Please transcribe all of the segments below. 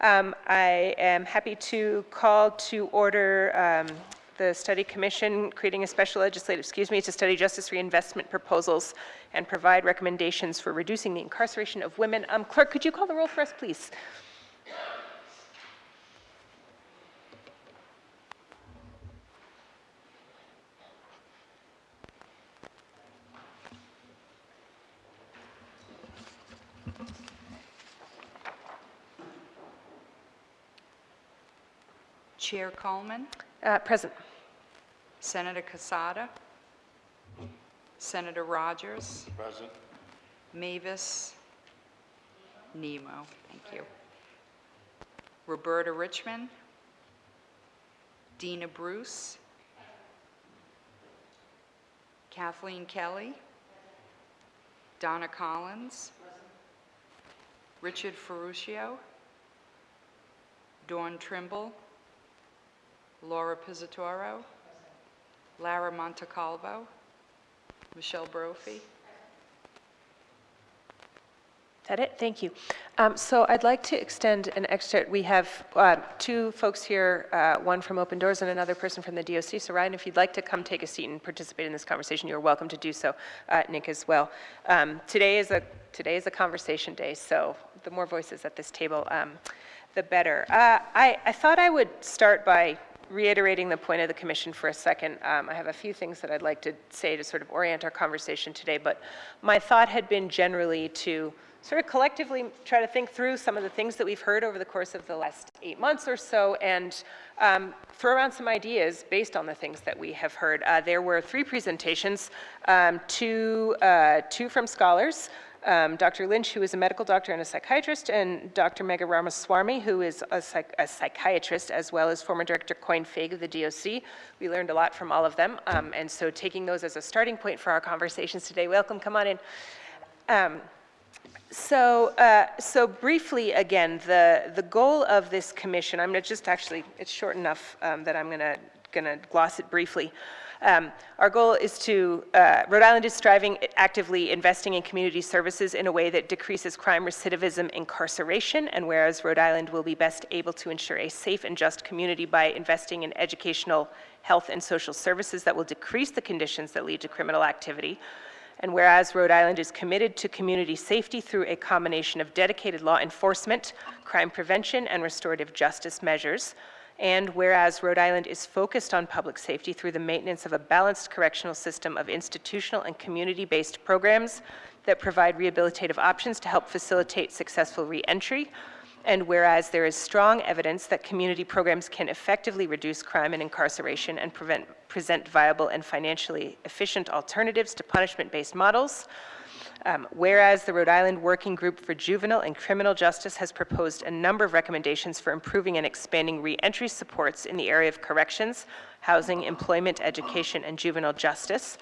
I am happy to call to order the Study Commission creating a special legislative, to study justice reinvestment proposals and provide recommendations for reducing the incarceration of women. Clerk, could you call the roll for us, please? Chair Coleman. Present. Senator Quesada. Senator Rogers. Present. Mavis. Nemo. Thank you. Roberta Richmond. Dina Bruce. Kathleen Kelly. Donna Collins. Richard Farusio. Dawn Trimble. Laura Pizetoro. Lara Montecalvo. Michelle Brophy. Is that it? Thank you. So I'd like to extend an extra, we have two folks here, one from Open Doors and another person from the DOC. So Ryan, if you'd like to come take a seat and participate in this conversation, you're welcome to do so. Nick as well. Today is a conversation day, so the more voices at this table, the better. I thought I would start by reiterating the point of the commission for a second. I have a few things that I'd like to say to sort of orient our conversation today, but my thought had been generally to sort of collectively try to think through some of the things that we've heard over the course of the last 8 months or so and throw around some ideas based on the things that we have heard. There were 3 presentations, two from scholars, Dr. Lynch, who is a medical doctor and a psychiatrist, and Dr. Rama Swami, who is a psychiatrist, as well as former Director Coyne Faig of the DOC. We learned a lot from all of them, and so taking those as a starting point for our conversations today. Welcome, come on in. So briefly, again, the goal of this commission, I'm going to just actually, it's short enough that I'm going to gloss it briefly. Our goal is to, Rhode Island is striving actively investing in community services in a way that decreases crime, recidivism, incarceration, and whereas Rhode Island will be best able to ensure a safe and just community by investing in educational, health, and social services that will decrease the conditions that lead to criminal activity, and whereas Rhode Island is committed to community safety through a combination of dedicated law enforcement, crime prevention, and restorative justice measures, and whereas Rhode Island is focused on public safety through the maintenance of a balanced correctional system of institutional and community-based programs that provide rehabilitative options to help facilitate successful re-entry, and whereas there is strong evidence that community programs can effectively reduce crime and incarceration and present viable and financially efficient alternatives to punishment-based models, whereas the Rhode Island Working Group for Juvenile and Criminal Justice has proposed a number of recommendations for improving and expanding re-entry supports in the area of corrections, housing, employment, education, and juvenile justice,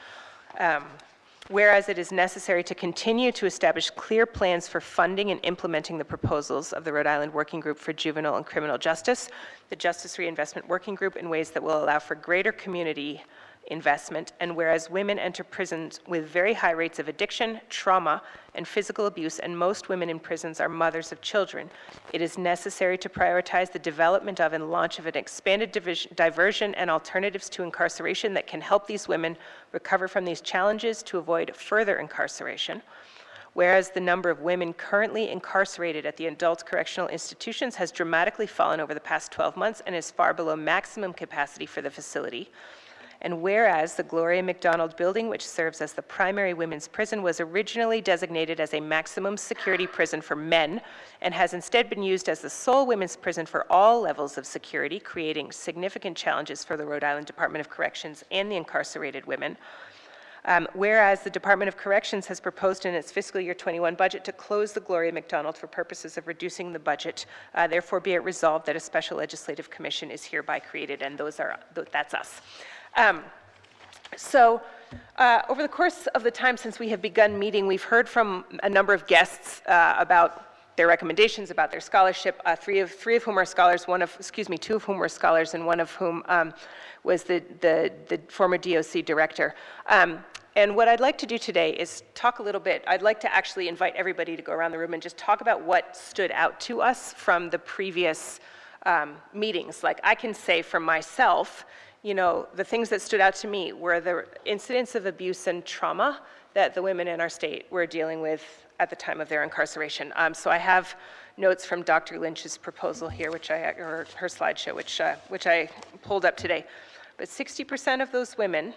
whereas it is necessary to continue to establish clear plans for funding and implementing the proposals of the Rhode Island Working Group for Juvenile and Criminal Justice, the Justice Reinvestment Working Group, in ways that will allow for greater community investment, and whereas women enter prisons with very high rates of addiction, trauma, and physical abuse, and most women in prisons are mothers of children, it is necessary to prioritize the development of and launch of an expanded diversion and alternatives to incarceration that can help these women recover from these challenges to avoid further incarceration. Whereas the number of women currently incarcerated at the adult correctional institutions has dramatically fallen over the past 12 months and is far below maximum capacity for the facility. And whereas the Gloria McDonald building, which serves as the primary women's prison, was originally designated as a maximum security prison for men and has instead been used as the sole women's prison for all levels of security, creating significant challenges for the Rhode Island Department of Corrections and the incarcerated women. Whereas the Department of Corrections has proposed in its fiscal year 21 budget to close the Gloria McDonald for purposes of reducing the budget, therefore be it resolved that a special legislative commission is hereby created, and that's us. Over the course of the time since we have begun meeting, we've heard from a number of guests about their recommendations, about their scholarship, three of whom are scholars, two of whom were scholars, and one of whom was the former DOC director. And what I'd like to do today is talk a little bit, I'd like to actually invite everybody to go around the room and just talk about what stood out to us from the previous meetings. Like I can say for myself, you know, the things that stood out to me were the incidents of abuse and trauma that the women in our state were dealing with at the time of their incarceration. So I have notes from Dr. Lynch's proposal here, or her slideshow, which I pulled up today. But 60% of those women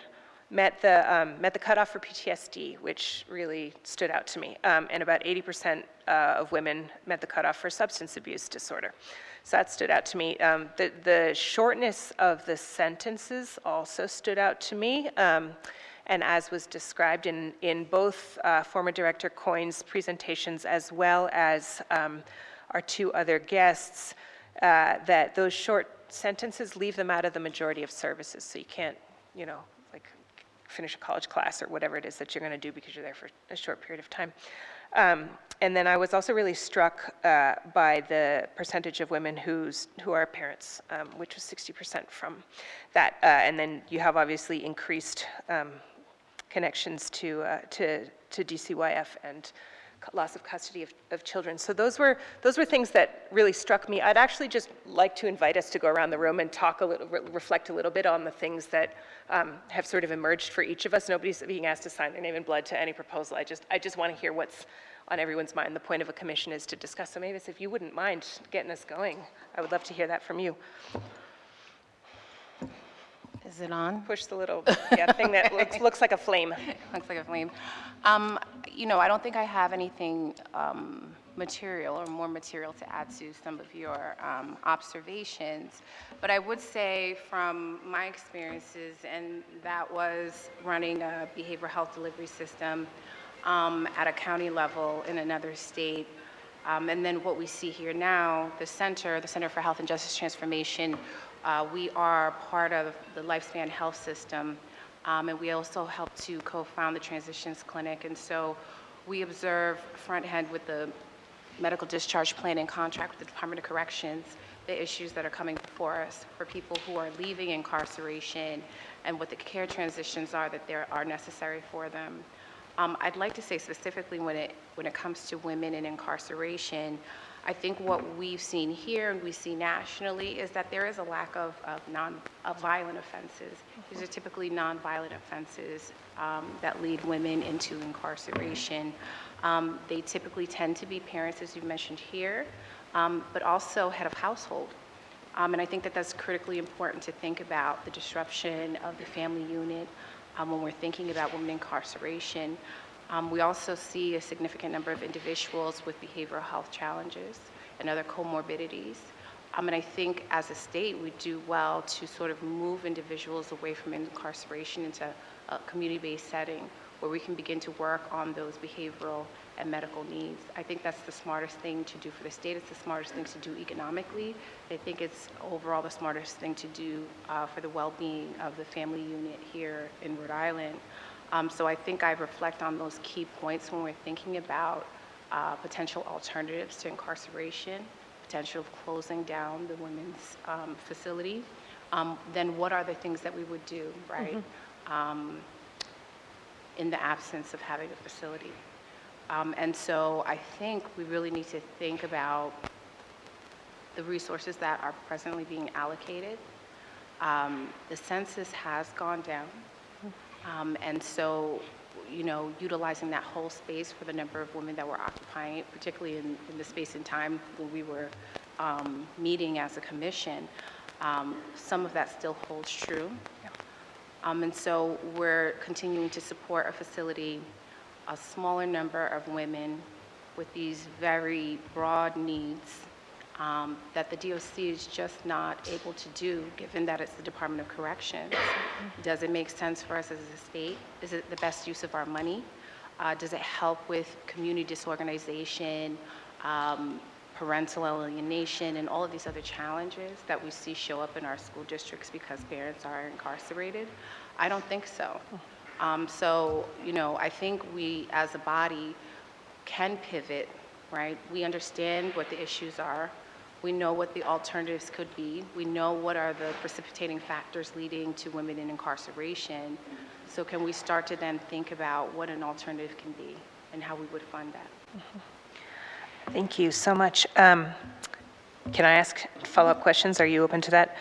met the cutoff for PTSD, which really stood out to me. And about 80% of women met the cutoff for substance abuse disorder. So that stood out to me. The shortness of the sentences also stood out to me. And as was described in both former Director Coyne's presentations as well as our two other guests, that those short sentences leave them out of the majority of services. So you can't, you know, like finish a college class or whatever it is that you're going to do because you're there for a short period of time. And then I was also really struck by the percentage of women who are parents, which was 60% from that. And then you have obviously increased connections to DCYF and loss of custody of children. So those were things that really struck me. I'd actually just like to invite us to go around the room and talk a little, reflect a little bit on the things that have sort of emerged for each of us. Nobody's being asked to sign their name in blood to any proposal. I just want to hear what's on everyone's mind. The point of a commission is to discuss. So maybe if you wouldn't mind getting us going, I would love to hear that from you. Is it on? Push the little thing that looks like a flame. Looks like a flame. You know, I don't think I have anything material or more material to add to some of your observations, but I would say from my experiences, and that was running a behavioral health delivery system at a county level in another state, and then what we see here now, the Center for Health and Justice Transformation, we are part of the Lifespan Health System, and we also help to co-found the Transitions Clinic. And so we observe front-end with the medical discharge plan and contract with the Department of Corrections, the issues that are coming before us for people who are leaving incarceration and what the care transitions are that are necessary for them. I'd like to say specifically when it comes to women in incarceration, I think what we've seen here and we see nationally is that there is a lack of violent offenses. These are typically nonviolent offenses that lead women into incarceration. They typically tend to be parents, as you mentioned here, but also head of household. And I think that that's critically important to think about the disruption of the family unit when we're thinking about women incarceration. We also see a significant number of individuals with behavioral health challenges and other comorbidities. And I think as a state, we do well to sort of move individuals away from incarceration into a community-based setting where we can begin to work on those behavioral and medical needs. I think that's the smartest thing to do for the state. It's the smartest thing to do economically. I think it's overall the smartest thing to do for the well-being of the family unit here in Rhode Island. So I think I reflect on those key points when we're thinking about potential alternatives to incarceration, potential of closing down the women's facility. Then what are the things that we would do, right, in the absence of having a facility? And so I think we really need to think about the resources that are presently being allocated. The census has gone down. And so, you know, utilizing that whole space for the number of women that were occupying, particularly in the space and time when we were meeting as a commission, some of that still holds true. And so we're continuing to support a facility, a smaller number of women with these very broad needs that the DOC is just not able to do, given that it's the Department of Corrections. Does it make sense for us as a state? Is it the best use of our money? Does it help with community disorganization, parental alienation, and all of these other challenges that we see show up in our school districts because parents are incarcerated? I don't think so. So, you know, I think we as a body can pivot, right? We understand what the issues are. We know what the alternatives could be. We know what are the precipitating factors leading to women in incarceration. So can we start to then think about what an alternative can be and how we would fund that? Thank you so much. Can I ask follow-up questions? Are you open to that?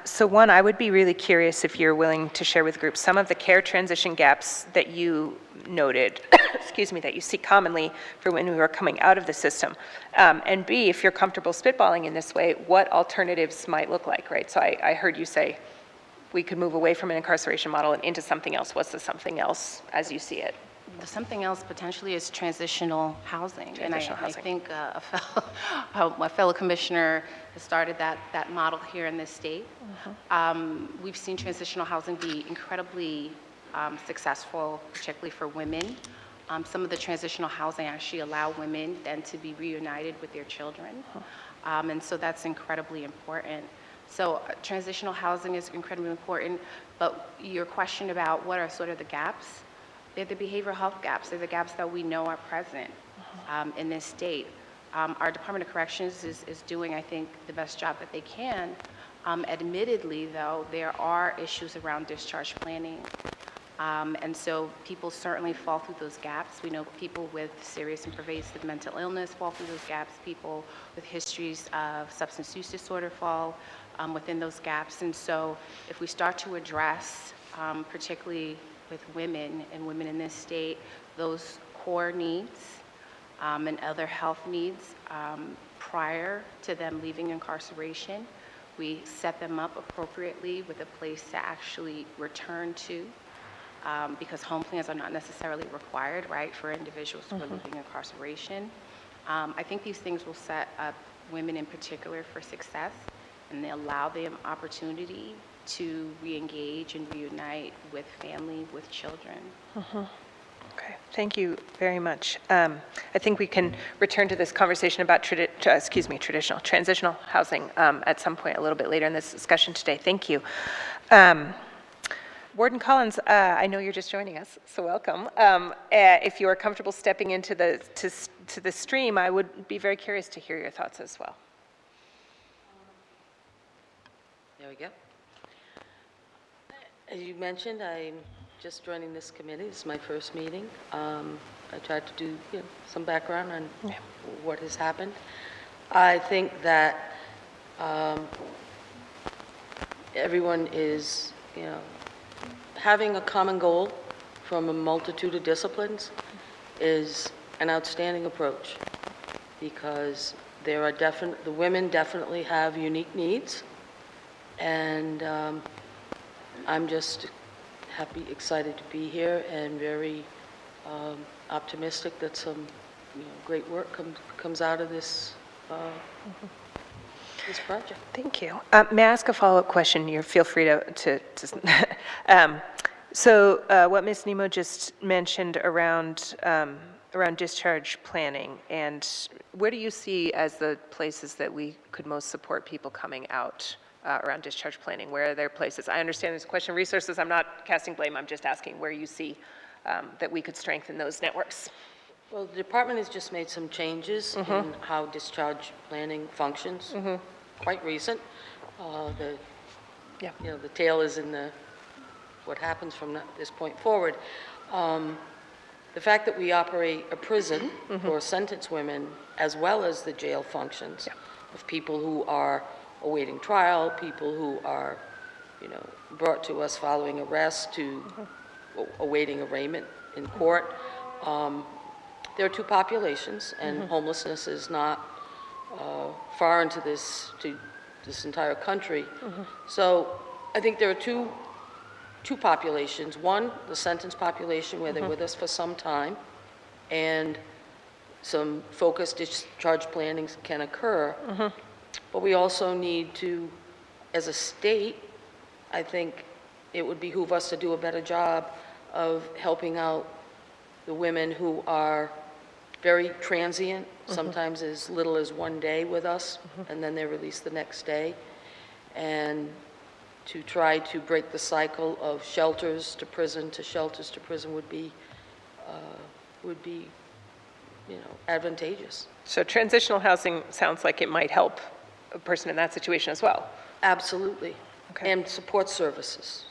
So one, I would be really curious if you're willing to share with groups some of the care transition gaps that you noted, excuse me, that you see commonly for when we are coming out of the system. And B, if you're comfortable spitballing in this way, what alternatives might look like, right? So I heard you say we could move away from an incarceration model and into something else. What's the something else as you see it? Something else potentially is transitional housing. Transitional I housing. think my fellow commissioner has started that model here in this state. We've seen transitional housing be incredibly successful, particularly for women. Some of the transitional housing actually allow women then to be reunited with their children. And so that's incredibly important. So transitional housing is incredibly important, but your question about what are sort of the gaps, they're the behavioral health gaps. They're the gaps that we know are present in this state. Our Department of Corrections is doing, I think, the best job that they can. Admittedly, though, there are issues around discharge planning. And so people certainly fall through those gaps. We know people with serious and pervasive mental illness fall through those gaps. People with histories of substance use disorder fall within those gaps. And so if we start to address, particularly with women and women in this state, those core needs and other health needs prior to them leaving incarceration, we set them up appropriately with a place to actually return to, because home plans are not necessarily required, right, for individuals who are leaving incarceration. I think these things will set up women in particular for success, and they allow them opportunity to re-engage and reunite with family, with children. Okay, thank you very much. I think we can return to this conversation about transitional housing at some point a little bit later in this discussion today. Thank you. Warden Collins, I know you're just joining us, so welcome. If you are comfortable stepping into to the stream, I would be very curious to hear your thoughts as well. There we go. As you mentioned, I'm just joining this committee. This is my first meeting. I tried to do some background on what has happened. I think that everyone is, having a common goal from a multitude of disciplines is an outstanding approach, because there are the women definitely have unique needs, and I'm just excited to be here, and very optimistic that some great work comes out of this this project. Thank you. May I ask a follow-up question? You feel free to so what Ms. Nemo just mentioned around discharge planning, and where do you see as the places that we could most support people coming out around discharge planning? Where are there places? I understand there's a question of resources. I'm not casting blame. I'm just asking where you see that we could strengthen those networks. Well, the department has just made some changes in how discharge planning functions. Quite recent. The tail is in what happens from this point forward. The fact that we operate a prison for sentenced women, as well as the jail functions of people who are awaiting trial, people who are, brought to us following arrest to awaiting arraignment in court. There are two populations, and homelessness is not far into this entire country. So I think there are two populations. One, the sentenced population, where they're with us for some time, and some focused discharge planning can occur. But we also need to, as a state, I think it would behoove us to do a better job of helping out the women who are very transient, sometimes as little as one day with us, and then they're released the next day. And to try to break the cycle of shelters to prison to shelters to prison would be advantageous. So transitional housing sounds like it might help a person in that situation as well. Absolutely. Okay. And support services.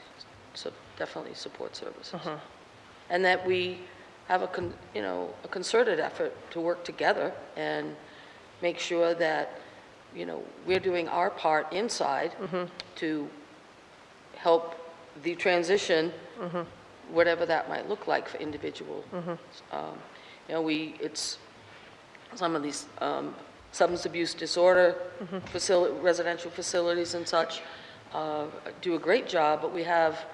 So definitely support services. And that we have a concerted effort to work together and make sure that, we're doing our part inside to help the transition, whatever that might look like for individuals. It's some of these substance abuse disorder residential facilities and such do a great job, but we have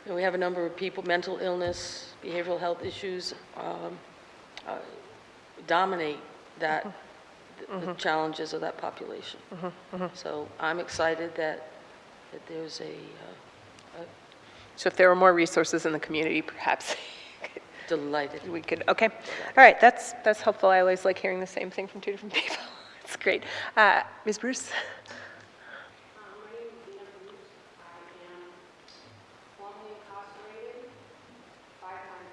a number of people, mental illness, behavioral health issues dominate that, the challenges of that population. So I'm excited that there's So if there were more resources in the community, perhaps delighted. we could, okay. All right, that's helpful. I always like hearing the same thing from two different people. It's great. Ms. Bruce? My name is Dina Bruce. I am formerly incarcerated, 5-time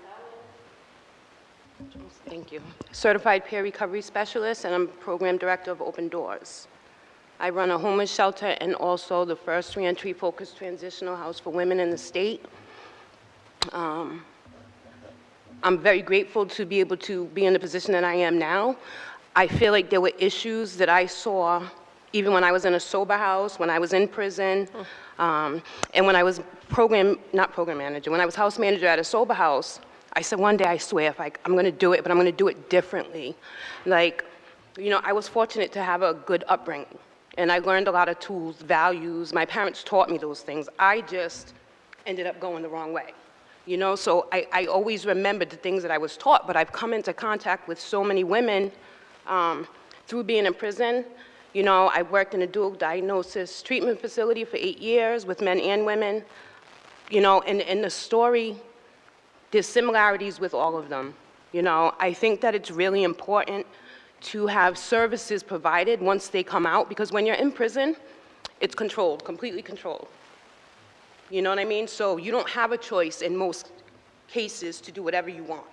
felon. Thank you. Certified peer recovery specialist, and I'm program director of Open Doors. I run a homeless shelter and also the first reentry focused transitional house for women in the state. I'm very grateful to be able to be in the position that I am now. I feel like there were issues that I saw even when I was in a sober house, when I was in prison, and when I was not program manager, when I was house manager at a sober house. I said, one day, I swear, I'm going to do it, but I'm going to do it differently. I was fortunate to have a good upbringing, and I learned a lot of tools, values. My parents taught me those things. I just ended up going the wrong way. So I always remembered the things that I was taught, but I've come into contact with so many women through being in prison. I worked in a dual diagnosis treatment facility for 8 years with men and women. And the story, there's similarities with all of them. I think that it's really important to have services provided once they come out, because when you're in prison, it's controlled, completely controlled. You know what I mean? So you don't have a choice in most cases to do whatever you want.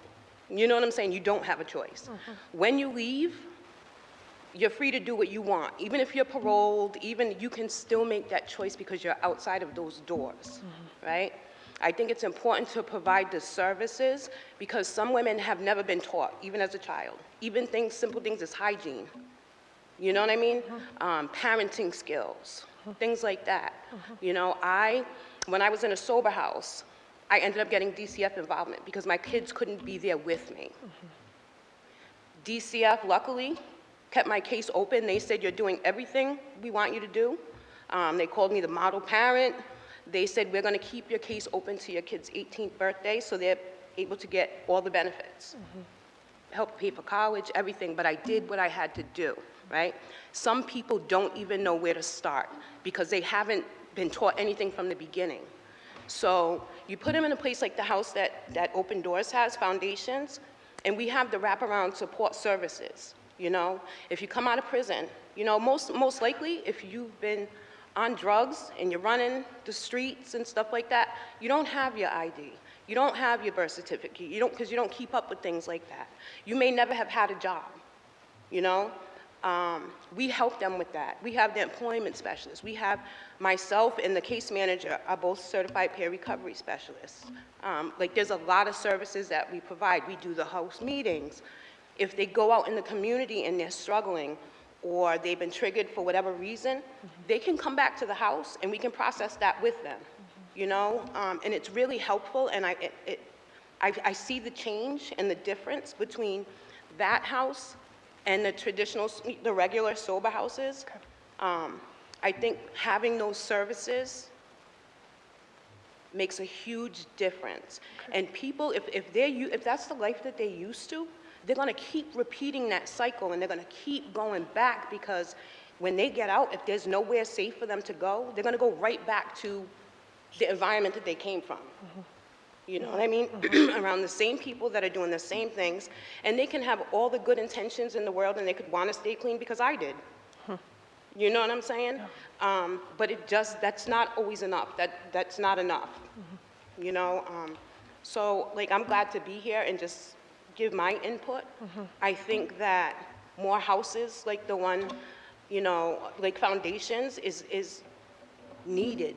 You know what I'm saying? You don't have a choice. When you leave, you're free to do what you want. Even if you're paroled, even you can still make that choice because you're outside of those doors, right? I think it's important to provide the services because some women have never been taught, even as a child. Even simple things as hygiene. You know what I mean? Parenting skills, things like that. When I was in a sober house, I ended up getting DCF involvement because my kids couldn't be there with me. DCF, luckily, kept my case open. They said, you're doing everything we want you to do. They called me the model parent. They said, we're going to keep your case open to your kid's 18th birthday so they're able to get all the benefits. Help pay for college, everything, but I did what I had to do, right? Some people don't even know where to start because they haven't been taught anything from the beginning. So you put them in a place like the house that Open Doors has, Foundations, and we have the wraparound support services, If you come out of prison, most likely if you've been on drugs and you're running the streets and stuff like that, you don't have your ID. You don't have your birth certificate. Because you don't keep up with things like that. You may never have had a job, We help them with that. We have the employment specialists. We have myself and the case manager are both certified peer recovery specialists. There's a lot of services that we provide. We do the house meetings. If they go out in the community and they're struggling or they've been triggered for whatever reason, they can come back to the house and we can process that with them, And it's really helpful, and I see the change and the difference between that house and the regular sober houses. I think having those services makes a huge difference. And people, if that's the life that they're used to, they're going to keep repeating that cycle, and they're going to keep going back because when they get out, if there's nowhere safe for them to go, they're going to go right back to the environment that they came from. You know what I mean? Around the same people that are doing the same things, and they can have all the good intentions in the world, and they could want to stay clean because I did. You know what I'm saying? But that's not always enough. That's not enough. So I'm glad to be here and just give my input. I think that more houses like the one, Foundations is needed.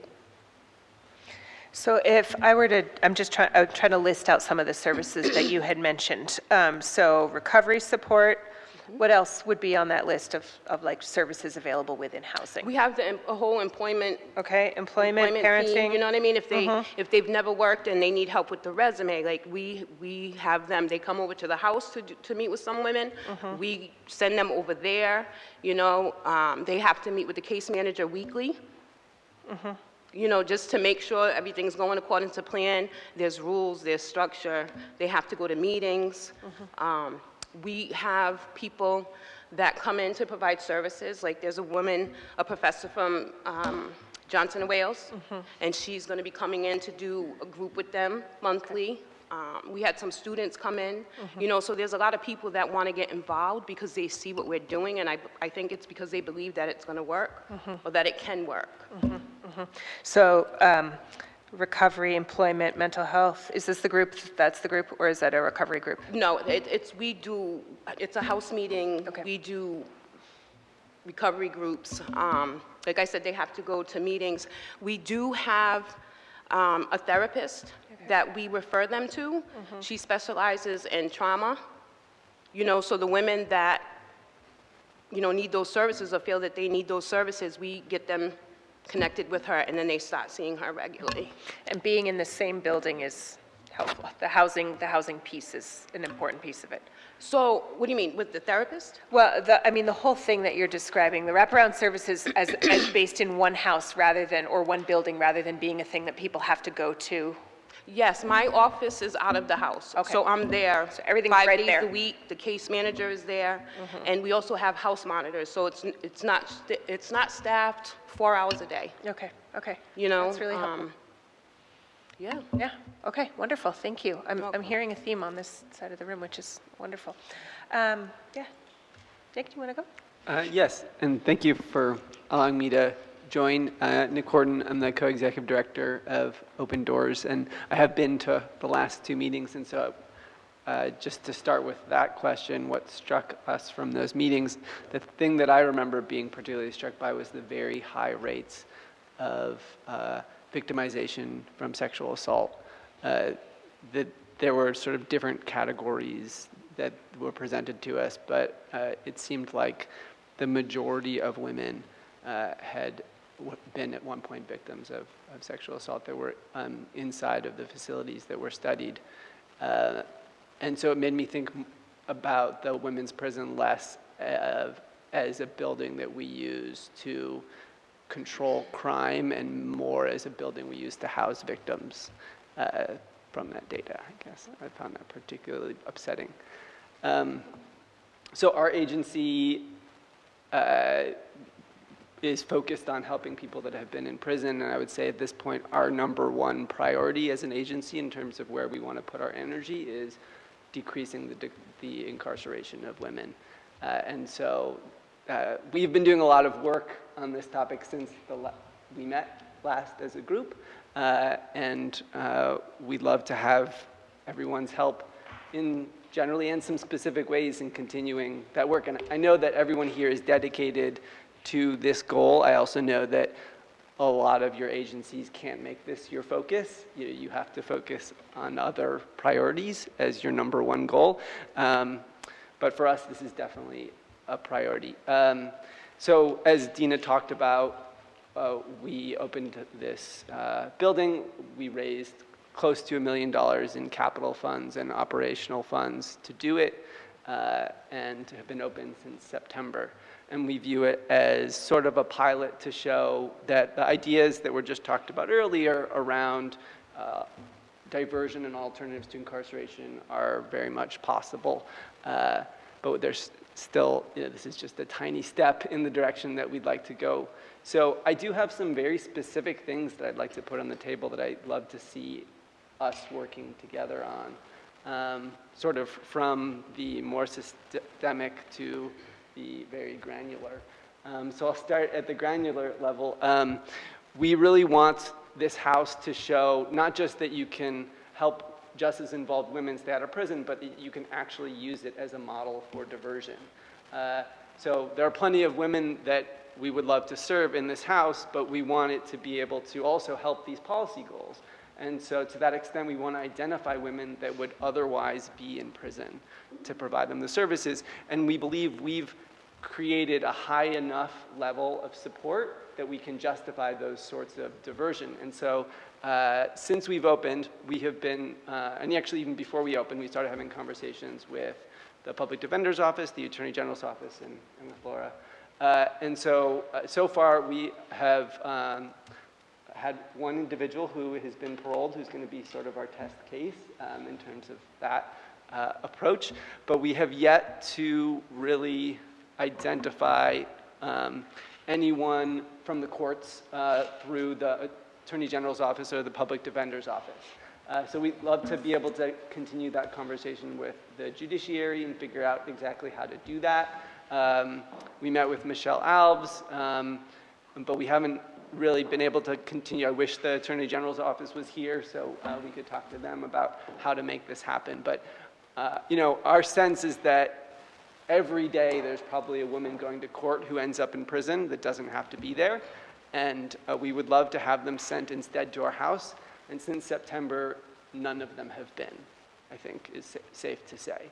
So if I were to, I'm trying to list out some of the services that you had mentioned. So recovery support, what else would be on that list of like services available within housing? We have a whole employment. Okay, employment, team, parenting. you know what I mean? If they've never worked and they need help with the resume, like we have them, they come over to the house to meet with some women. We send them over there, you know, they have to meet with the case manager weekly. You know, just to make sure everything's going according to plan. There's rules, there's structure. They have to go to meetings. We have people that come in to provide services. Like there's a woman, a professor from Johnson and Wales, and she's going to be coming in to do a group with them monthly. We had some students come in, you know, so there's a lot of people that want to get involved because they see what we're doing, and I think it's because they believe that it's going to work or that it can work. So recovery, employment, mental health, is this the group, that's the group, or is that a recovery group? No, it's a house meeting. Okay. We do recovery groups. Like I said, they have to go to meetings. We do have a therapist that we refer them to. She specializes in trauma. You know, so the women that, you know, need those services or feel that they need those services, we get them connected with her, and then they start seeing her regularly. And being in the same building is helpful. The housing piece is an important piece of it. So, what do you mean, with the therapist? Well, I mean, the whole thing that you're describing, the wraparound services as based in one house rather than, or one building rather than being a thing that people have to go to. Yes, my office is out of the house. Okay. So I'm there. So everything's right 5 days there. a week. The case manager is there, and we also have house monitors. So it's not staffed 4 hours a day. Okay, okay. You know. That's really helpful. Yeah. Yeah, okay, wonderful, thank you. I'm welcome. hearing a theme on this side of the room, which is wonderful. Yeah. Nick, do you want to go? Yes, and thank you for allowing me to join. Nick Horton, I'm the co-executive director of Open Doors, and I have been to the last 2 meetings, and so just to start with that question, what struck us from those meetings, the thing that I remember being particularly struck by was the very high rates of victimization from sexual assault. There were sort of different categories that were presented to us, but it seemed like the majority of women had been at one point victims of sexual assault that were inside of the facilities that were studied. And so it made me think about the women's prison less as a building that we use to control crime and more as a building we use to house victims from that data, I guess. I found that particularly upsetting. So our agency is focused on helping people that have been in prison, and I would say at this point our #1 priority as an agency in terms of where we want to put our energy is decreasing the incarceration of women. And so we've been doing a lot of work on this topic since we met last as a group, and we'd love to have everyone's help in generally and some specific ways in continuing that work. And I know that everyone here is dedicated to this goal. I also know that a lot of your agencies can't make this your focus. You have to focus on other priorities as your #1 goal. But for us, this is definitely a priority. So as Dina talked about, we opened this building. We raised close to $1 million in capital funds and operational funds to do it, and have been open since September. And we view it as sort of a pilot to show that the ideas that were just talked about earlier around diversion and alternatives to incarceration are very much possible. But there's still, this is just a tiny step in the direction that we'd like to go. So I do have some very specific things that I'd like to put on the table that I'd love to see us working together on, sort of from the more systemic to the very granular. So I'll start at the granular level. We really want this house to show not just that you can help justice involved women stay out of prison, but that you can actually use it as a model for diversion. So there are plenty of women that we would love to serve in this house, but we want it to be able to also help these policy goals. And so to that extent, we want to identify women that would otherwise be in prison to provide them the services. And we believe we've created a high enough level of support that we can justify those sorts of diversion. And so since we've opened, we have been, and actually even before we opened, we started having conversations with the Public Defender's Office, the Attorney General's Office, and with Laura. And so far we have had one individual who has been paroled, who's going to be sort of our test case in terms of that approach. But we have yet to really identify anyone from the courts through the Attorney General's Office or the Public Defender's Office. So we'd love to be able to continue that conversation with the judiciary and figure out exactly how to do that. We met with Michelle Alves, but we haven't really been able to continue. I wish the Attorney General's Office was here so we could talk to them about how to make this happen. But you know, our sense is that every day there's probably a woman going to court who ends up in prison that doesn't have to be there. And we would love to have them sent instead to our house. And since September, none of them have been, I think is safe to say.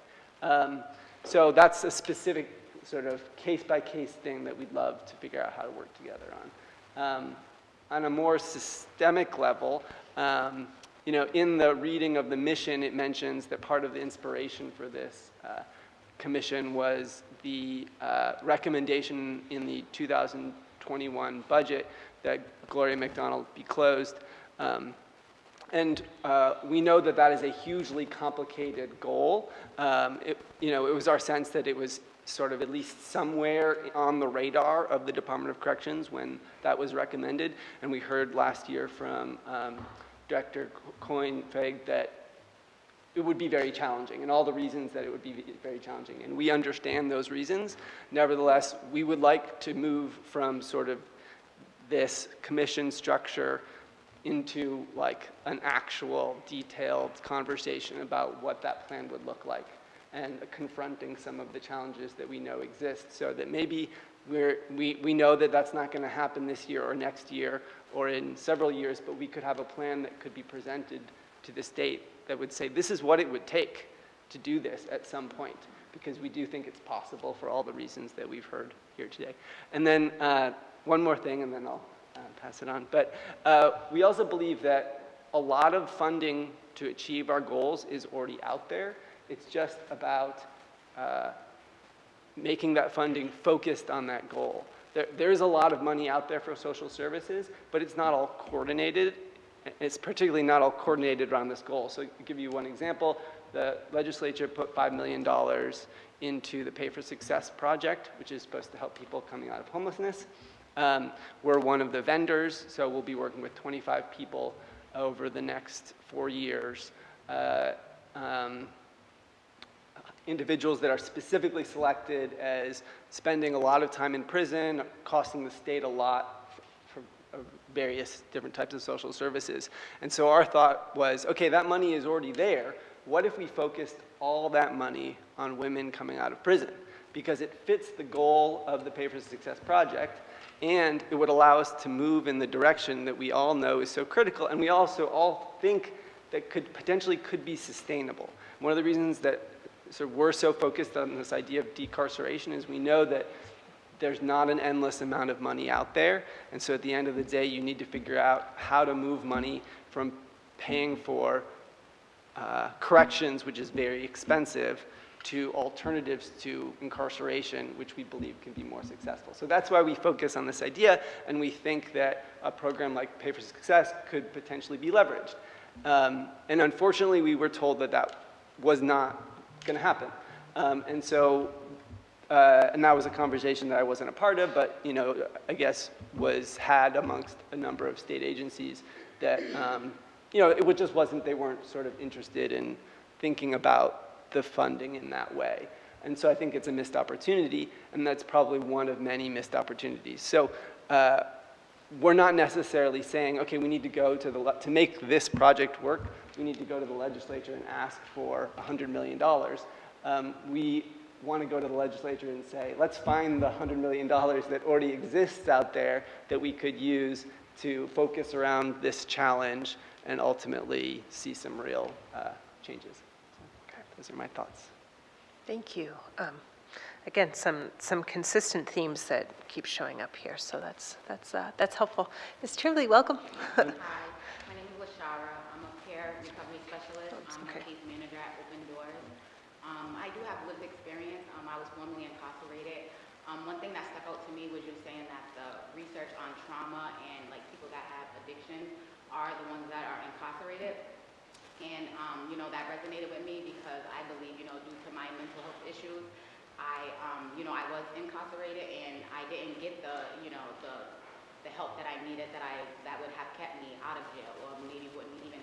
So that's a specific sort of case-by-case thing that we'd love to figure out how to work together on. On a more systemic level, you know, in the reading of the mission, it mentions that part of the inspiration for this commission was the recommendation in the 2021 budget that Gloria McDonald be closed. We know that that is a hugely complicated goal. You know, it was our sense that it was sort of at least somewhere on the radar of the Department of Corrections when that was recommended. And we heard last year from Director Coyne-Feg that it would be very challenging, and all the reasons that it would be very challenging. And we understand those reasons. Nevertheless, we would like to move from sort of this commission structure into like an actual detailed conversation about what that plan would look like and confronting some of the challenges that we know exist, so that maybe we know that that's not going to happen this year or next year or in several years, but we could have a plan that could be presented to the state that would say this is what it would take to do this at some point, because we do think it's possible for all the reasons that we've heard here today. And then one more thing, and then I'll pass it on. But we also believe that a lot of funding to achieve our goals is already out there. It's just about making that funding focused on that goal. There's a lot of money out there for social services, but it's not all coordinated. It's particularly not all coordinated around this goal. So to give you one example, the legislature put $5 million into the Pay for Success project, which is supposed to help people coming out of homelessness. We're one of the vendors, so we'll be working with 25 people over the next 4 years. Individuals that are specifically selected as spending a lot of time in prison, costing the state a lot for various different types of social services. And so our thought was, okay, that money is already there. What if we focused all that money on women coming out of prison? Because it fits the goal of the Pay for Success project, and it would allow us to move in the direction that we all know is so critical, and we also all think that potentially could be sustainable. One of the reasons that we're so focused on this idea of decarceration is we know that there's not an endless amount of money out there, and so at the end of the day, you need to figure out how to move money from paying for corrections, which is very expensive, to alternatives to incarceration, which we believe can be more successful. So that's why we focus on this idea, and we think that a program like Pay for Success could potentially be leveraged. And unfortunately, we were told that that was not going to happen. And that was a conversation that I wasn't a part of, but you know, I guess was had amongst a number of state agencies that you know, it just wasn't, they weren't sort of interested in thinking about the funding in that way. And so I think it's a missed opportunity, and that's probably one of many missed opportunities. So we're not necessarily saying, okay, we need to go to make this project work, we need to go to the legislature and ask for $100 million. We want to go to the legislature and say, let's find the $100 million that already exists out there that we could use to focus around this challenge and ultimately see some real changes. So, those are my thoughts. Thank you. Again, some consistent themes that keep showing up here, so that's helpful. Ms. Trimble, welcome. Hi, my name is Lara. I'm a peer recovery specialist. I'm a case manager at Open Doors. I do have lived experience. I was formerly incarcerated. One thing that stuck out to me was you saying that the research on trauma and like people that have addiction are the ones that are incarcerated. And, that resonated with me because I believe, due to my mental health issues, I was incarcerated and I didn't get the help that I needed that would have kept me out of jail, or maybe I wouldn't even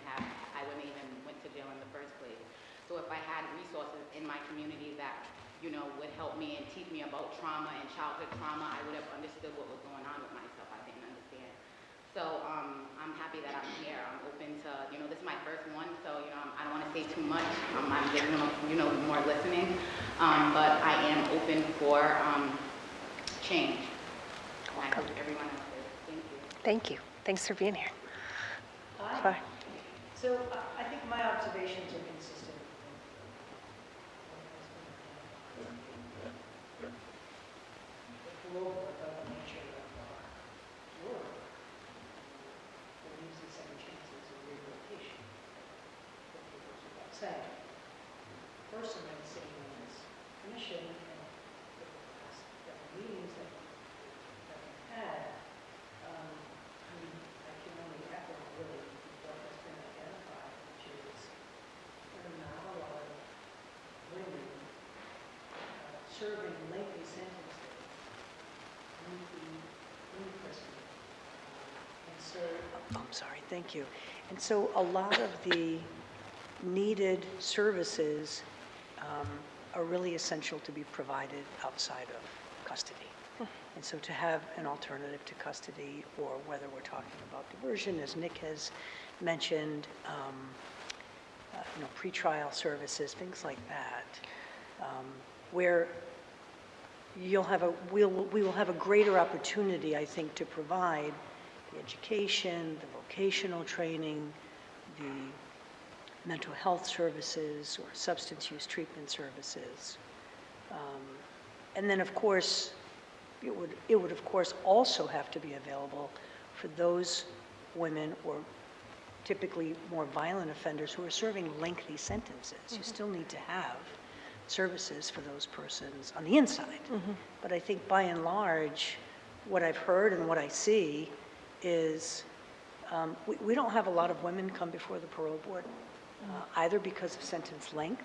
went to jail in the first place. So if I had resources in my community that, would help me and teach me about trauma and childhood trauma, I would have understood what was going on with myself. I didn't understand. So I'm happy that I'm here. I'm open to, this is my first one, so, I don't want to say too much. I'm getting, more listening, but I am open for change. I hope everyone else is. Thank you. Thank you. Thanks for being here. Hi. So I think my observations are consistent. Global about the nature of our work that leaves the second chances of rehabilitation for people who got sad. The person I'm sitting on this commission and the past several meetings that we've had, I can only echo really what has been identified, which is there are not a lot of women serving lengthy sentences in prison. And so, I'm sorry, thank you. And so a lot of the needed services are really essential to be provided outside of custody. And so to have an alternative to custody, or whether we're talking about diversion, as Nick has mentioned, pretrial services, things like that, where we will have a greater opportunity, I think, to provide the education, the vocational training, the mental health services or substance use treatment services. And then, of course, it would of course also have to be available for those women or typically more violent offenders who are serving lengthy sentences. You still need to have services for those persons on the inside. But I think by and large, what I've heard and what I see is we don't have a lot of women come before the parole board, either because of sentence length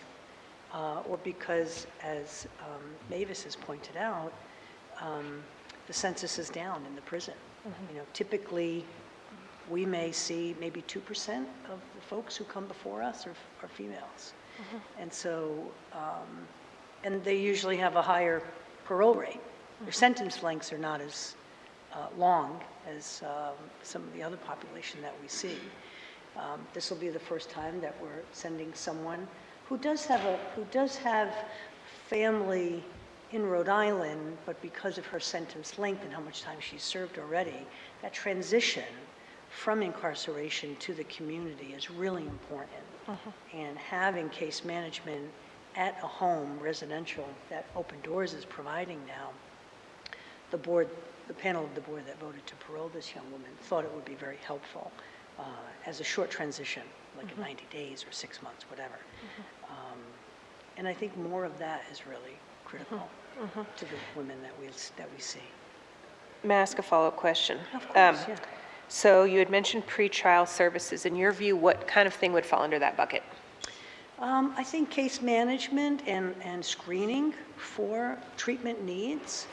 or because, as Mavis has pointed out, the census is down in the prison. Typically, we may see maybe 2% of the folks who come before us are females. And so, and they usually have a higher parole rate. Their sentence lengths are not as long as some of the other population that we see. This will be the first time that we're sending someone who does have family in Rhode Island, but because of her sentence length and how much time she's served already, that transition from incarceration to the community is really important. And having case management at a home, residential, that Open Doors is providing now, the panel of the board that voted to parole this young woman thought it would be very helpful as a short transition, like in 90 days or 6 months, whatever. And I think more of that is really critical to the women that we see. May I ask a follow-up question? Of course, yeah. So you had mentioned pretrial services. In your view, what kind of thing would fall under that bucket? I think case management and screening for treatment needs,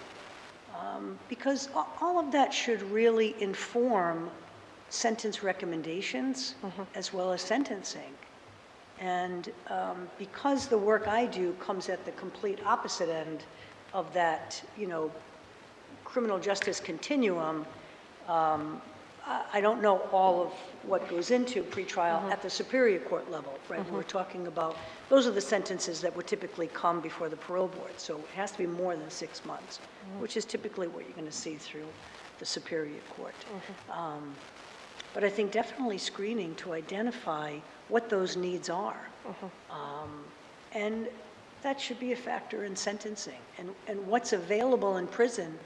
because all of that should really inform sentence recommendations as well as sentencing. And because the work I do comes at the complete opposite end of that, criminal justice continuum, I don't know all of what goes into pretrial at the Superior Court level, right? We're talking about, those are the sentences that would typically come before the parole board, so it has to be more than 6 months, which is typically what you're going to see through the Superior Court. But I think definitely screening to identify what those needs are. And that should be a factor in sentencing. And what's available in prison,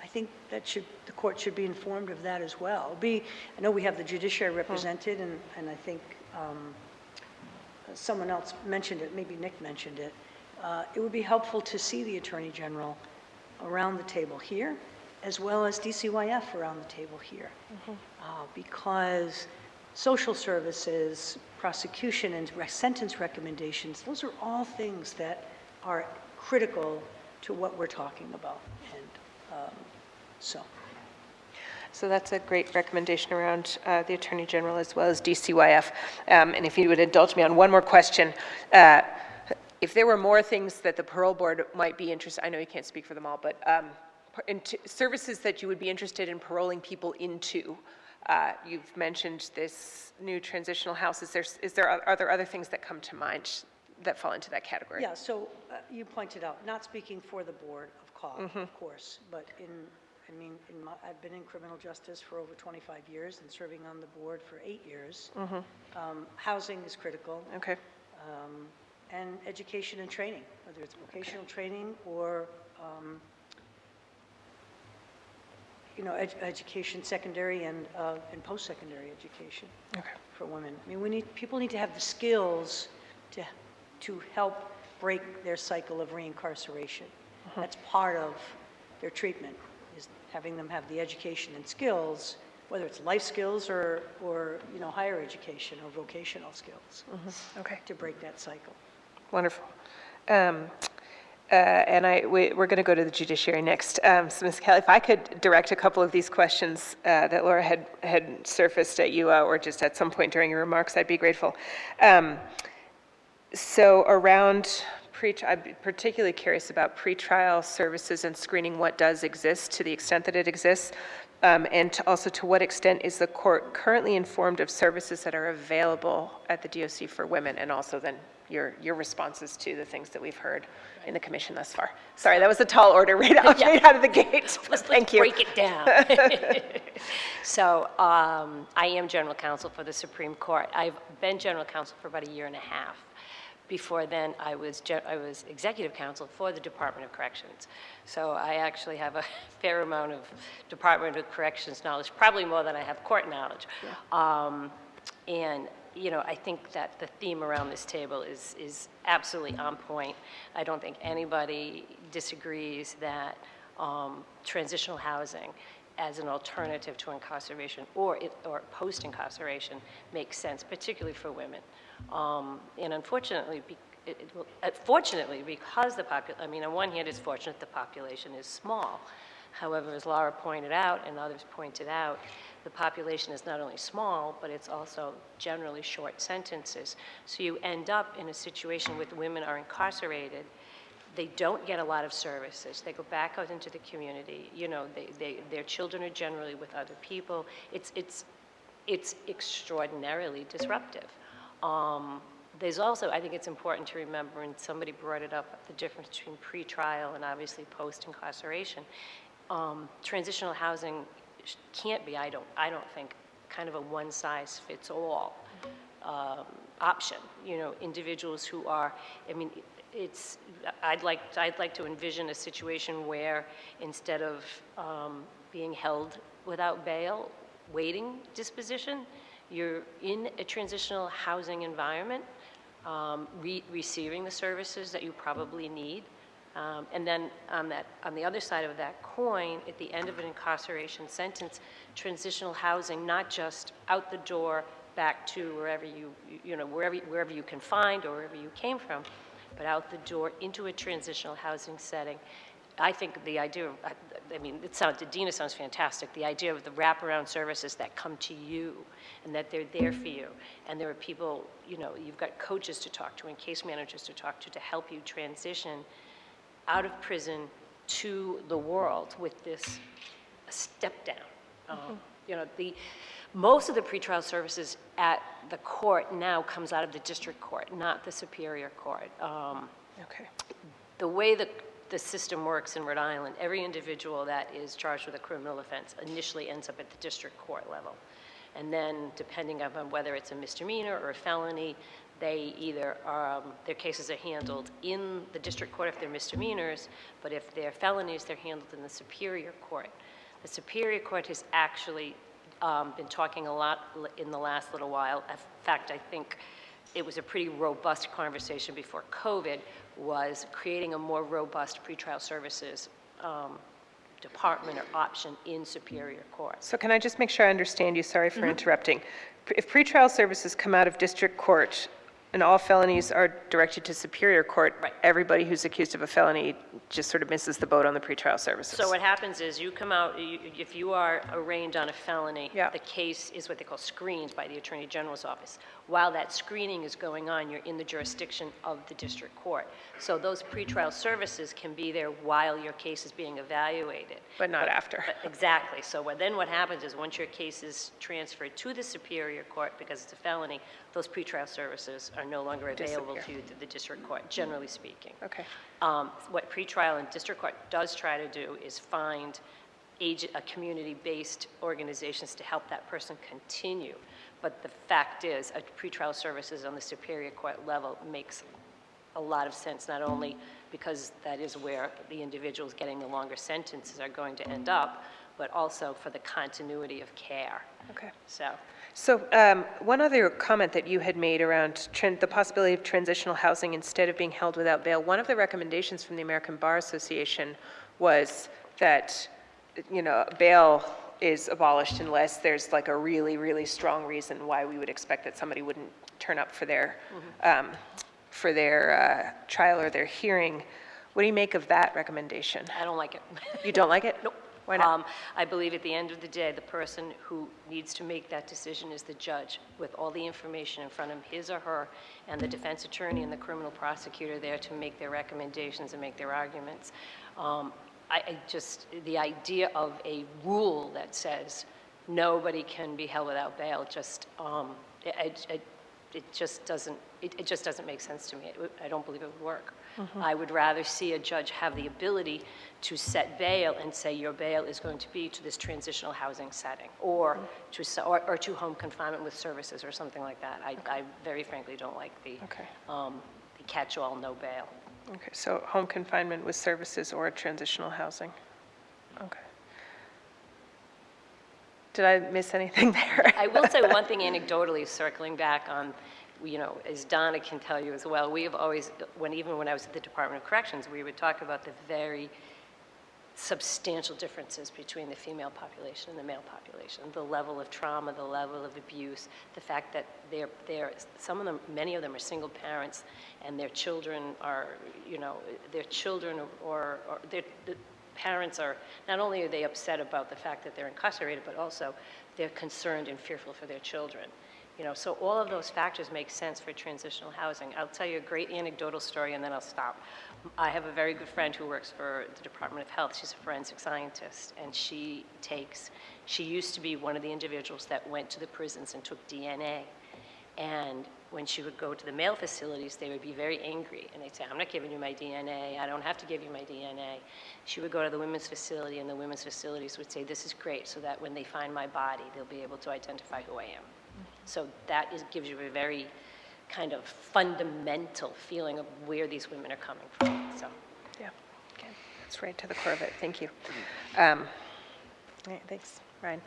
I think that the court should be informed of that as well. I know we have the judiciary represented, and I think someone else mentioned it, maybe Nick mentioned it. It would be helpful to see the Attorney General around the table here, as well as DCYF around the table here. Because social services, prosecution, and sentence recommendations, those are all things that are critical to what we're talking about. And So that's a great recommendation around the Attorney General as well as DCYF. And if you would indulge me on one more question, if there were more things that the parole board might be interested, I know you can't speak for them all, but services that you would be interested in paroling people into. You've mentioned this new transitional house. Are there other things that come to mind that fall into that category? yeah, so you pointed out, not speaking for the board of COG, of course, but I've been in criminal justice for over 25 years and serving on the board for 8 years. Housing is critical. Okay. And education and training, whether it's vocational training or education, secondary and post-secondary education for women. I mean, people need to have the skills to help break their cycle of reincarceration. That's part of their treatment, is having them have the education and skills, whether it's life skills or higher education or vocational skills, to break that cycle. Wonderful. And we're going to go to the judiciary next. So Ms. Kelly, if I could direct a couple of these questions that Laura had surfaced at you, or just at some point during your remarks, I'd be grateful. So around I'm particularly curious about pretrial services and screening, what does exist to the extent that it exists, and also to what extent is the court currently informed of services that are available at the DOC for women, and also then your responses to the things that we've heard in the commission thus far. Sorry, that was a tall order right out of the gate. Thank you. Break it down. So I am general counsel for the Supreme Court. I've been general counsel for about 1.5 years. Before then, I was executive counsel for the Department of Corrections. So I actually have a fair amount of Department of Corrections knowledge, probably more than I have court knowledge. And I think that the theme around this table is absolutely on point. I don't think anybody disagrees that transitional housing as an alternative to incarceration or post-incarceration makes sense, particularly for women. And unfortunately, fortunately, because on one hand, it's fortunate the population is small. However, as Lara pointed out and others pointed out, the population is not only small, but it's also generally short sentences. So you end up in a situation where women are incarcerated. They don't get a lot of services. They go back out into the community. Their children are generally with other people. It's extraordinarily disruptive. There's also, I think it's important to remember, and somebody brought it up, the difference between pretrial and obviously post-incarceration. Transitional housing can't be, I don't think, kind of a one-size-fits-all option. Individuals who are, I'd like to envision a situation where instead of being held without bail, waiting disposition, you're in a transitional housing environment, receiving the services that you probably need. And then on the other side of that coin, at the end of an incarceration sentence, transitional housing, not just out the door back to wherever you can find or wherever you came from, but out the door into a transitional housing setting. I think the idea of, Dina sounds fantastic, the idea of the wraparound services that come to you and that they're there for you. And there are people, you've got coaches to talk to and case managers to talk to help you transition out of prison to the world with this step down. You know, most of the pretrial services at the court now comes out of the district court, not the superior court. Okay. The way the system works in Rhode Island, every individual that is charged with a criminal offense initially ends up at the district court level. And then, depending on whether it's a misdemeanor or a felony, they either, their cases are handled in the district court if they're misdemeanors, but if they're felonies, they're handled in the superior court. The superior court has actually been talking a lot in the last little while. In fact, I think it was a pretty robust conversation before COVID, was creating a more robust pretrial services department or option in superior court. So can I just make sure I understand you? Sorry for interrupting. If pretrial services come out of district court and all felonies are directed to superior court, Right. everybody who's accused of a felony just sort of misses the boat on the pretrial services. So what happens is you come out, if you are arraigned on a felony, Yeah. the case is what they call screened by the Attorney General's office. While that screening is going on, you're in the jurisdiction of the district court. So those pretrial services can be there while your case is being evaluated. But not after. Exactly. So then what happens is once your case is transferred to the superior court because it's a felony, those pretrial services are no longer available Disappear. to you through the district court, generally speaking. Okay. What pretrial and district court does try to do is find community-based organizations to help that person continue. But the fact is, a pretrial services on the superior court level makes a lot of sense, not only because that is where the individuals getting the longer sentences are going to end up, but also for the continuity of care. Okay. So, One other comment that you had made around the possibility of transitional housing instead of being held without bail, one of the recommendations from the American Bar Association was that, you know, bail is abolished unless there's like a really, really strong reason why we would expect that somebody wouldn't turn up for their trial or their hearing. What do you make of that recommendation? I don't like it. You don't like it? Nope. Why not? I believe at the end of the day, the person who needs to make that decision is the judge, with all the information in front of his or her, and the defense attorney and the criminal prosecutor there to make their recommendations and make their arguments. The idea of a rule that says nobody can be held without bail it just doesn't make sense to me. I don't believe it would work. I would rather see a judge have the ability to set bail and say your bail is going to be to this transitional housing setting or to home confinement with services or something like that. I very frankly don't like the catch-all no bail. Okay, so home confinement with services or transitional housing. Okay. Did I miss anything there? I will say one thing anecdotally, circling back on, you know, as Donna can tell you as well, we have always, even when I was at the Department of Corrections, we would talk about the very substantial differences between the female population and the male population, the level of trauma, the level of abuse, the fact that many of them are single parents, and their children are, you know, the parents are, not only are they upset about the fact that they're incarcerated, but also they're concerned and fearful for their children. You know, so all of those factors make sense for transitional housing. I'll tell you a great anecdotal story and then I'll stop. I have a very good friend who works for the Department of Health. She's a forensic scientist, and she used to be one of the individuals that went to the prisons and took DNA. And when she would go to the male facilities, they would be very angry, and they'd say, I'm not giving you my DNA, I don't have to give you my DNA. She would go to the women's facility, and the women's facilities would say, this is great, so that when they find my body, they'll be able to identify who I am. So that gives you a very kind of fundamental feeling of where these women are coming from. So, yeah, okay, that's right to the core of it. Thank you. All right, thanks, Ryan.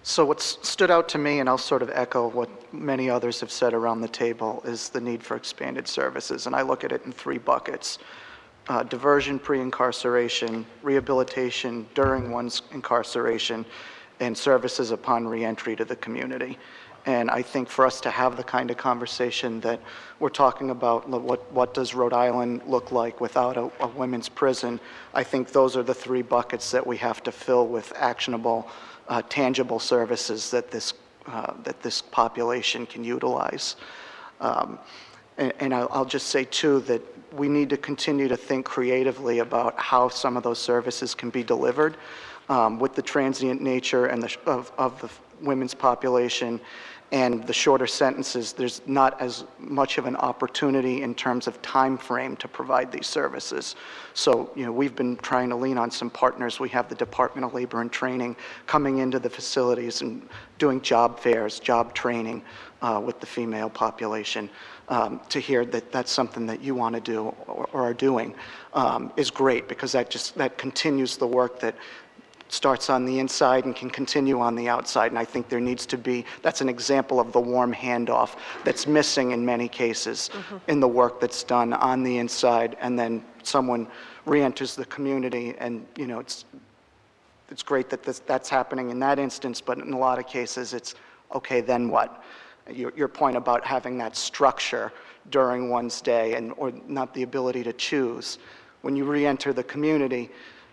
So what stood out to me, and I'll sort of echo what many others have said around the table, is the need for expanded services. And I look at it in three buckets: diversion pre-incarceration, rehabilitation during one's incarceration, and services upon reentry to the community. And I think for us to have the kind of conversation that we're talking about, what does Rhode Island look like without a women's prison, I think those are the three buckets that we have to fill with actionable, tangible services that this population can utilize. And I'll just say too that we need to continue to think creatively about how some of those services can be delivered. with the transient nature and of the women's population and the shorter sentences, there's not as much of an opportunity in terms of time frame to provide these services. So, we've been trying to lean on some partners. We have the Department of Labor and Training coming into the facilities and doing job fairs, job training with the female population. To hear that that's something that you want to do or are doing is great, because that continues the work that starts on the inside and can continue on the outside. And I think there needs to be, that's an example of the warm handoff that's missing in many cases in the work that's done on the inside, and then someone re-enters the community, and it's great that that's happening in that instance, but in a lot of cases it's, okay, then what? Your point about having that structure during one's day or not the ability to choose. When you re-enter the community,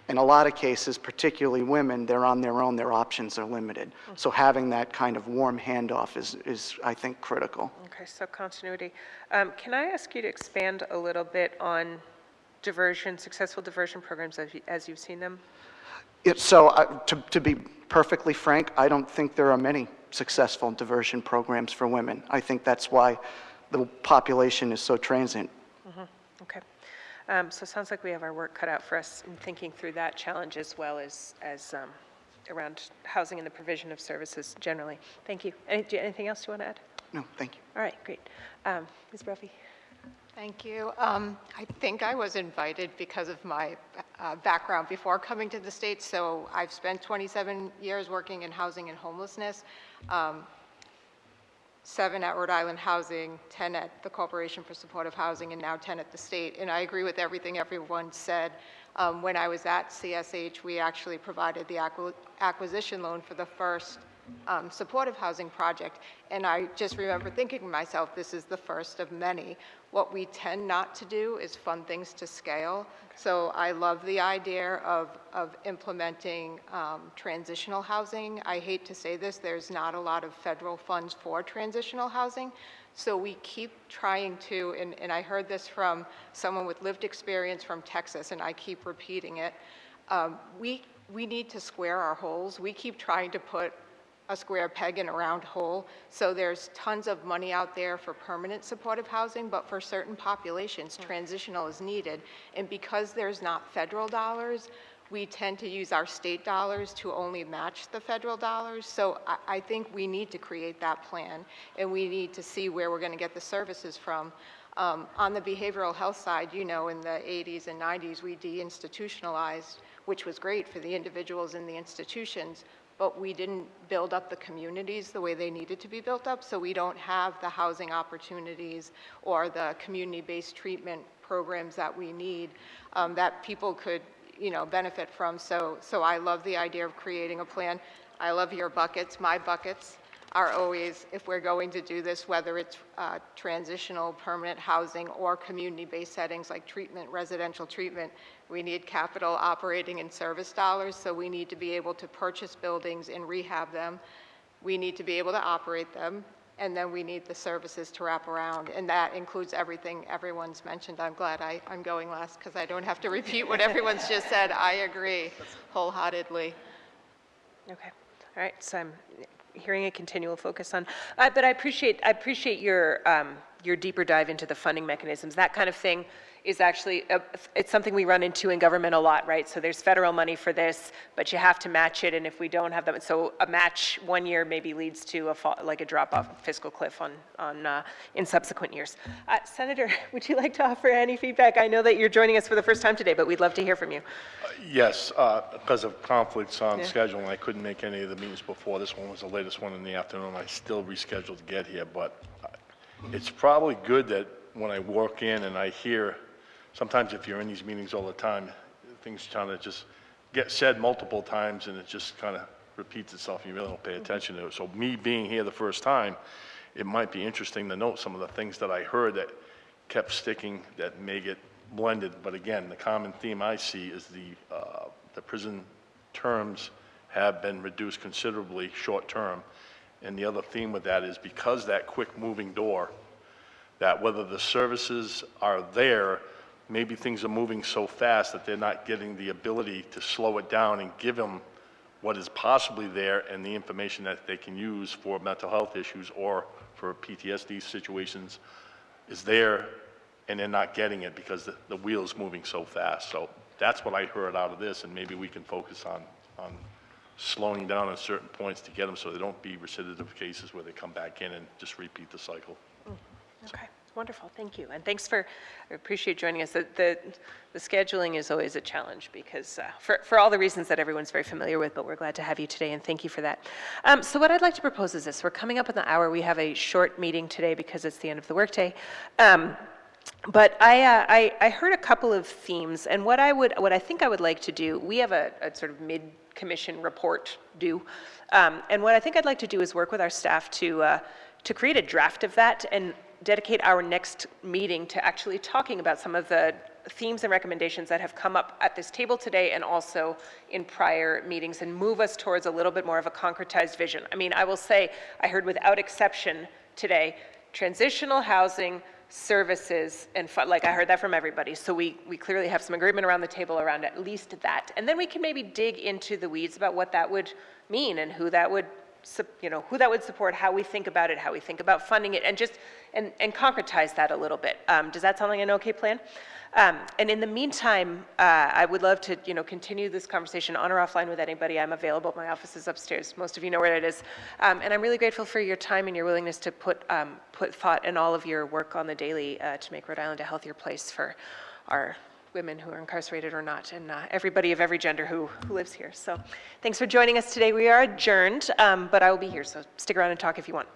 in a lot of cases, particularly women, they're on their own, their options are limited. So having that kind of warm handoff is I think, critical. Okay, so continuity. Can I ask you to expand a little bit on successful diversion programs as you've seen them? To be perfectly frank, I don't think there are many successful diversion programs for women. I think that's why the population is so transient. Okay. So it sounds like we have our work cut out for us in thinking through that challenge, as well as around housing and the provision of services generally. Thank you. Anything else you want to add? No, thank you. All right, great. Ms. Brophy. Thank you. I think I was invited because of my background before coming to the state. So I've spent 27 years working in housing and homelessness, 7 at Rhode Island Housing, 10 at the Corporation for Supportive Housing, and now 10 at the state. And I agree with everything everyone said. When I was at CSH, we actually provided the acquisition loan for the first supportive housing project. And I just remember thinking to myself, this is the first of many. What we tend not to do is fund things to scale. So I love the idea of implementing transitional housing. I hate to say this, there's not a lot of federal funds for transitional housing. So we keep trying to, and I heard this from someone with lived experience from Texas, and I keep repeating it, we need to square our holes. We keep trying to put a square peg in a round hole. So there's tons of money out there for permanent supportive housing, but for certain populations, transitional is needed. And because there's not federal dollars, we tend to use our state dollars to only match the federal dollars. So I think we need to create that plan, and we need to see where we're going to get the services from. On the behavioral health side, in the 80s and 90s, we deinstitutionalized, which was great for the individuals in the institutions, but we didn't build up the communities the way they needed to be built up, so we don't have the housing opportunities or the community-based treatment programs that we need that people could, benefit from. So I love the idea of creating a plan. I love your buckets. My buckets are always, if we're going to do this, whether it's transitional, permanent housing, or community-based settings like treatment, residential treatment, we need capital, operating, and service dollars. So we need to be able to purchase buildings and rehab them. We need to be able to operate them. And then we need the services to wrap around. And that includes everything everyone's mentioned. I'm glad I'm going last because I don't have to repeat what everyone's just said. I agree wholeheartedly. Okay. All right. So I'm hearing a continual focus on, but I appreciate your deeper dive into the funding mechanisms. That kind of thing is actually, it's something we run into in government a lot, right? So there's federal money for this, but you have to match it, and if we don't have them, so a match one year maybe leads to a drop-off fiscal cliff in subsequent years. Senator, would you like to offer any feedback? I know that you're joining us for the first time today, but we'd love to hear from you. Yes, because of conflicts on scheduling, I couldn't make any of the meetings before. This one was the latest one in the afternoon. I still rescheduled to get here, but it's probably good that when I walk in and I hear, sometimes if you're in these meetings all the time, things kind of just get said multiple times and it just kind of repeats itself and you really don't pay attention to it. So me being here the first time, it might be interesting to note some of the things that I heard that kept sticking that may get blended. But again, the common theme I see is the prison terms have been reduced considerably short term. And the other theme with that is because that quick moving door, that whether the services are there, maybe things are moving so fast that they're not getting the ability to slow it down and give them what is possibly there and the information that they can use for mental health issues or for PTSD situations is there, and they're not getting it because the wheel's moving so fast. So that's what I heard out of this, and maybe we can focus on slowing down on certain points to get them so they don't be recidivative cases where they come back in and just repeat the cycle. Okay, wonderful, thank you. And thanks I appreciate joining us. The scheduling is always a challenge because, for all the reasons that everyone's very familiar with, but we're glad to have you today, and thank you for that. So what I'd like to propose is this. We're coming up on the hour. We have a short meeting today because it's the end of the workday. But I heard a couple of themes, and what I think I would like to do, we have a sort of mid-commission report due, and what I think I'd like to do is work with our staff to create a draft of that and dedicate our next meeting to actually talking about some of the themes and recommendations that have come up at this table today and also in prior meetings, and move us towards a little bit more of a concretized vision. I mean, I will say, I heard without exception today, transitional housing, services, and like I heard that from everybody. So we clearly have some agreement around the table around at least that. And then we can maybe dig into the weeds about what that would mean and who that would support, how we think about it, how we think about funding it, and just and concretize that a little bit. Does that sound like an okay plan? And in the meantime, I would love to, continue this conversation on or offline with anybody. I'm available. My office is upstairs. Most of you know where it is. And I'm really grateful for your time and your willingness to put thought and all of your work on the daily to make Rhode Island a healthier place for our women who are incarcerated or not, and everybody of every gender who lives here. So thanks for joining us today. We are adjourned, but I will be here, so stick around and talk if you want.